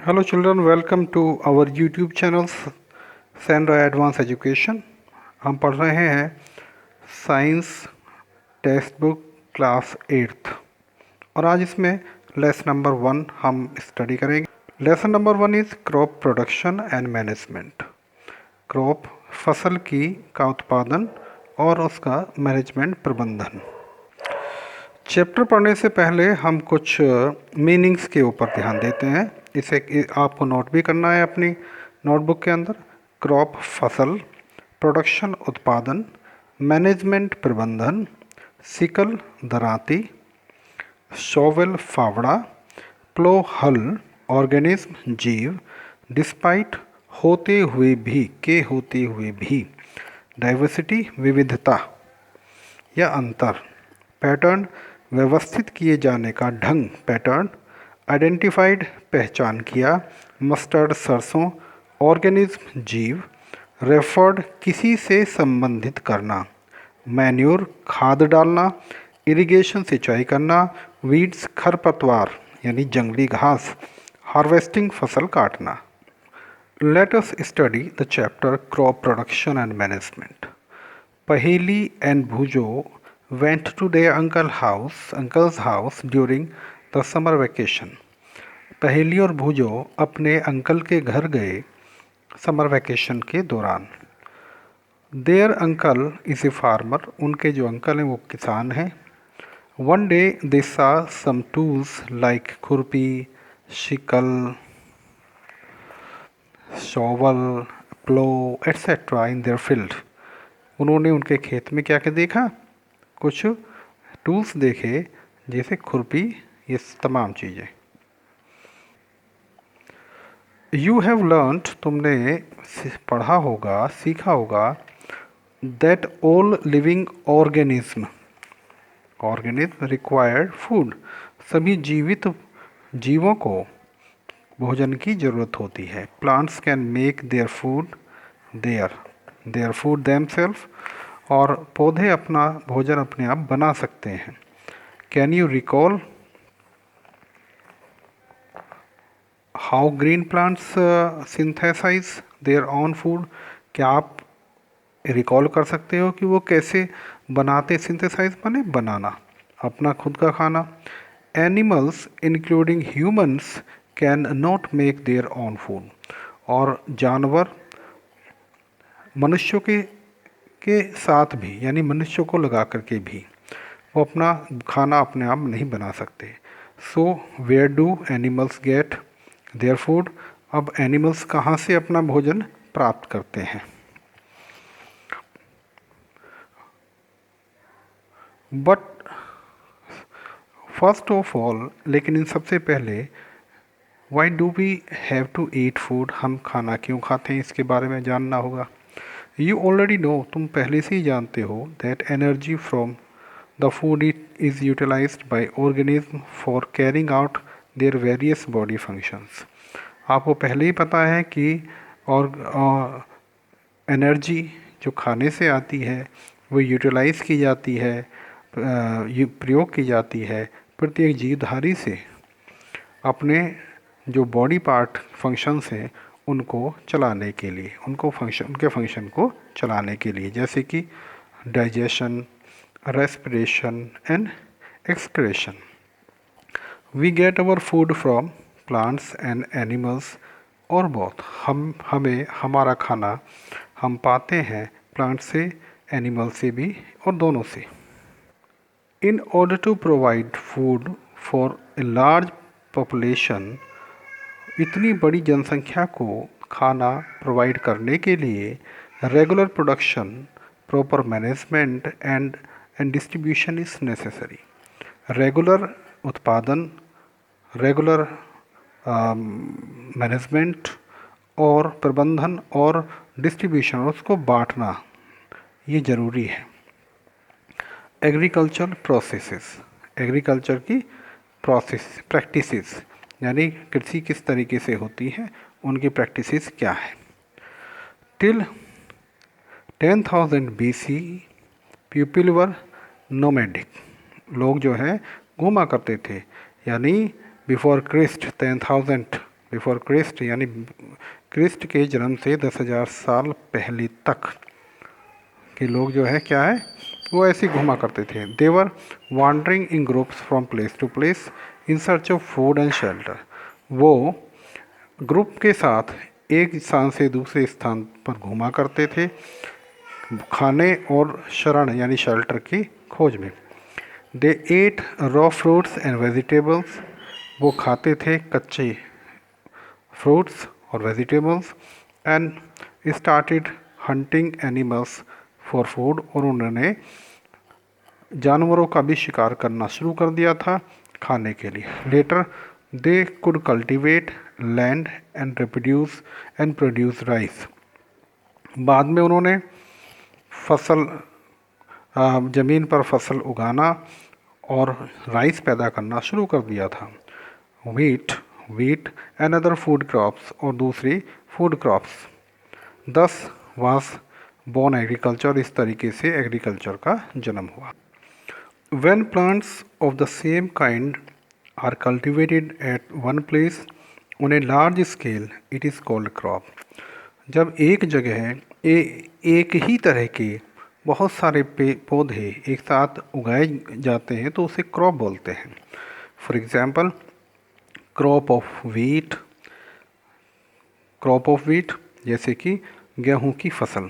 Hello children, welcome to our YouTube channel Sandra Advanced Education। हम पढ़ रहे हैं science text book class 8th और आज इसमें लेसन नंबर 1 हम स्टडी करेंगे। Lesson number 1 is crop production and management. Crop फसल की का उत्पादन और उसका मैनेजमेंट प्रबंधन। चैप्टर पढ़ने से पहले हम कुछ मीनिंग्स के ऊपर ध्यान देते हैं। इसे आपको नोट भी करना है अपनी नोटबुक के अंदर। क्रॉप फसल, प्रोडक्शन उत्पादन, मैनेजमेंट प्रबंधन, सिकल दरांती, शॉवेल फावड़ा, प्लो हल ऑर्गेनिज्म जीव, डिस्पाइट होते हुए भी, डाइवर्सिटी विविधता या अंतर, पैटर्न व्यवस्थित किए जाने का ढंग पैटर्न, आइडेंटिफाइड पहचान किया, मस्टर्ड सरसों, ऑर्गेनिज्म जीव, रेफर्ड किसी से संबंधित करना, मैन्योर खाद डालना, इरिगेशन सिंचाई करना, वीड्स खरपतवार यानी जंगली घास, हार्वेस्टिंग फसल काटना। Let us study the chapter crop production and management. Paheli and Bhujo went to their uncle's house during the summer vacation. पहेली और भूजो अपने अंकल के घर गए समर वैकेशन के दौरान। There uncle is a farmer, उनके जो अंकल हैं वो किसान हैं। वन डे दे सा सम tools like khurpi, sickle, shovel, plough etcetera in their field. उन्होंने उनके खेत में क्या क्या देखा? कुछ टूल्स देखे जैसे खुरपी, ये तमाम चीज़ें। यू हैव लर्नड, तुमने पढ़ा होगा, सीखा होगा, that all living organism required food, सभी जीवित जीवों को भोजन की ज़रूरत होती है। Plants can make their food themself, और पौधे अपना भोजन अपने आप बना सकते हैं। Can you recall how green plants synthesise their own food, क्या आप रिकॉल कर सकते हो कि वो कैसे बनाते, सिंथेसाइज माने बनाना, अपना खुद का खाना। Animals including humans can not make their own food, और जानवर मनुष्यों के साथ भी यानी मनुष्यों को लगा करके भी वो अपना खाना अपने आप नहीं बना सकते। So where do animals get their food, अब एनिमल्स कहाँ से अपना भोजन प्राप्त करते हैं? बट फर्स्ट ऑफ ऑल, लेकिन इन सबसे पहले, why do we have to eat food, हम खाना क्यों खाते हैं इसके बारे में जानना होगा। यू ऑलरेडी नो, तुम पहले से ही जानते हो, that energy from the food is utilised by organism for carrying out their various body functions. आपको पहले ही पता है कि और एनर्जी जो खाने से आती है वो यूटिलाइज़ की जाती है, प्रयोग की जाती है प्रत्येक जीवधारी से अपने जो बॉडी पार्ट फंक्शंस हैं उनको चलाने के लिए, उनके फंक्शन को चलाने के लिए, जैसे कि digestion, respiration and excretion. We get our food from plants and animals, और बहुत हमें हमारा खाना हम पाते हैं प्लांट से, एनिमल से भी, और दोनों से। In order to provide food for a large population, इतनी बड़ी जनसंख्या को खाना प्रोवाइड करने के लिए regular production, proper management and distribution is necessary. Regular उत्पादन, रेगुलर मैनेजमेंट और प्रबंधन और डिस्ट्रीब्यूशन, उसको बांटना, ये ज़रूरी है। एग्रीकल्चर प्रोसेसेस, एग्रीकल्चर की प्रैक्टिसेस, यानी कृषि किस तरीके से होती है, उनकी प्रैक्टिसेस क्या है। Till 10,000 BC people were nomadic, लोग जो हैं घूमा करते थे, यानी बिफोर क्रिस्ट 10,000 बिफोर क्रिस्ट यानी क्रिस्ट के जन्म से 10,000 साल पहले तक के लोग जो है क्या है वो ऐसे घूमा करते थे। They were wandering in groups from place to place in search of food and shelter. वो ग्रुप के साथ एक स्थान से दूसरे स्थान पर घूमा करते थे खाने और शरण यानी शेल्टर की खोज में। They ate raw fruits and vegetables. वो खाते थे कच्चे फ्रूट्स और vegetables. And started hunting animals for food. और उन्होंने जानवरों का भी शिकार करना शुरू कर दिया था खाने के लिए। Later they could cultivate land and reproduce and produce rice. बाद में उन्होंने फसल ज़मीन पर फसल उगाना और राइस पैदा करना शुरू कर दिया था। Wheat and other food crops और दूसरी फूड क्रॉप्स। दस वाज बोर्न एग्रीकल्चर। इस तरीके से एग्रीकल्चर का जन्म हुआ। When plants of the same kind are cultivated at one place on a large scale, it is called crop. जब एक जगह एक ही तरह के बहुत सारे पौधे एक साथ उगाए जाते हैं तो उसे क्रॉप बोलते हैं। For example crop of wheat जैसे कि गेहूं की फसल।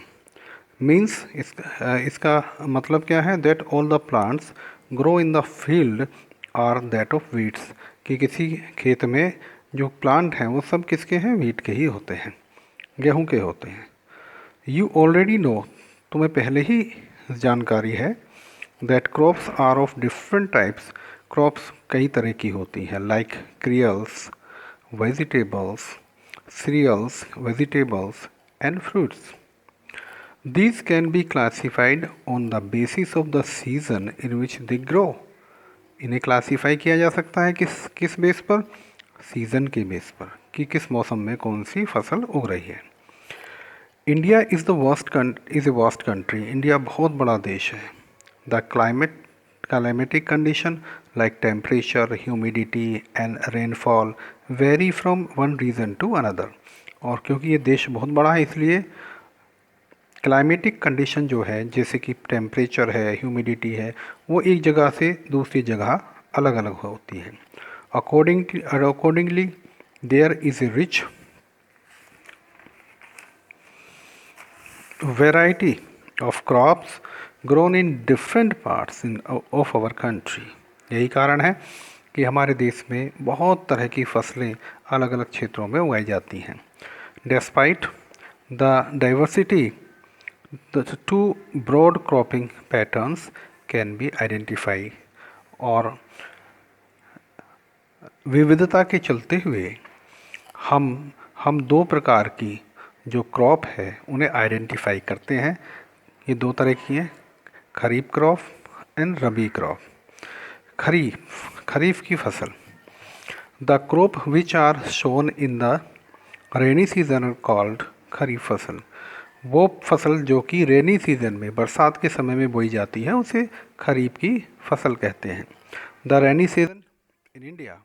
मीन्स इसका मतलब क्या है? That all the plants grow in the field are that of wheats. कि किसी खेत में जो प्लांट हैं वो सब किसके हैं? वीट के ही होते हैं, गेहूं के होते हैं। यू ऑलरेडी नो, तुम्हें पहले ही जानकारी है, that crops are of different types. Crops कई तरह की होती हैं, like cereals, vegetables, cereals, vegetables and fruits. These can be classified on the basis of the season in which they grow. इन्हें क्लासीफाई किया जा सकता है किस बेस पर? सीज़न के बेस पर, कि किस मौसम में कौन सी फसल उग रही है। India is a vast country. India बहुत बड़ा देश है। The climatic condition like temperature, humidity and rainfall vary from one region to another. और क्योंकि ये देश बहुत बड़ा है इसलिए क्लाइमेटिक कंडीशन जो है, जैसे कि टेम्परेचर है, ह्यूमिडिटी है, वो एक जगह से दूसरी जगह अलग अलग होती है। Accordingly there is a rich variety of crops grown in different parts of our country. यही कारण है कि हमारे देश में बहुत तरह की फसलें अलग अलग क्षेत्रों में उगाई जाती हैं। Despite the diversity, the two broad cropping patterns can be identified। और विविधता के चलते हुए हम दो प्रकार की जो क्रॉप है उन्हें आइडेंटिफाई करते हैं। ये दो तरह की हैं, kharif crop and rabi crop. Kharif की फसल। The crop which are sown in the rainy season are called kharif fasal. वो फसल जो कि रेनी सीजन में बरसात के समय में बोई जाती है उसे खरीफ की फसल कहते हैं। The rainy season in India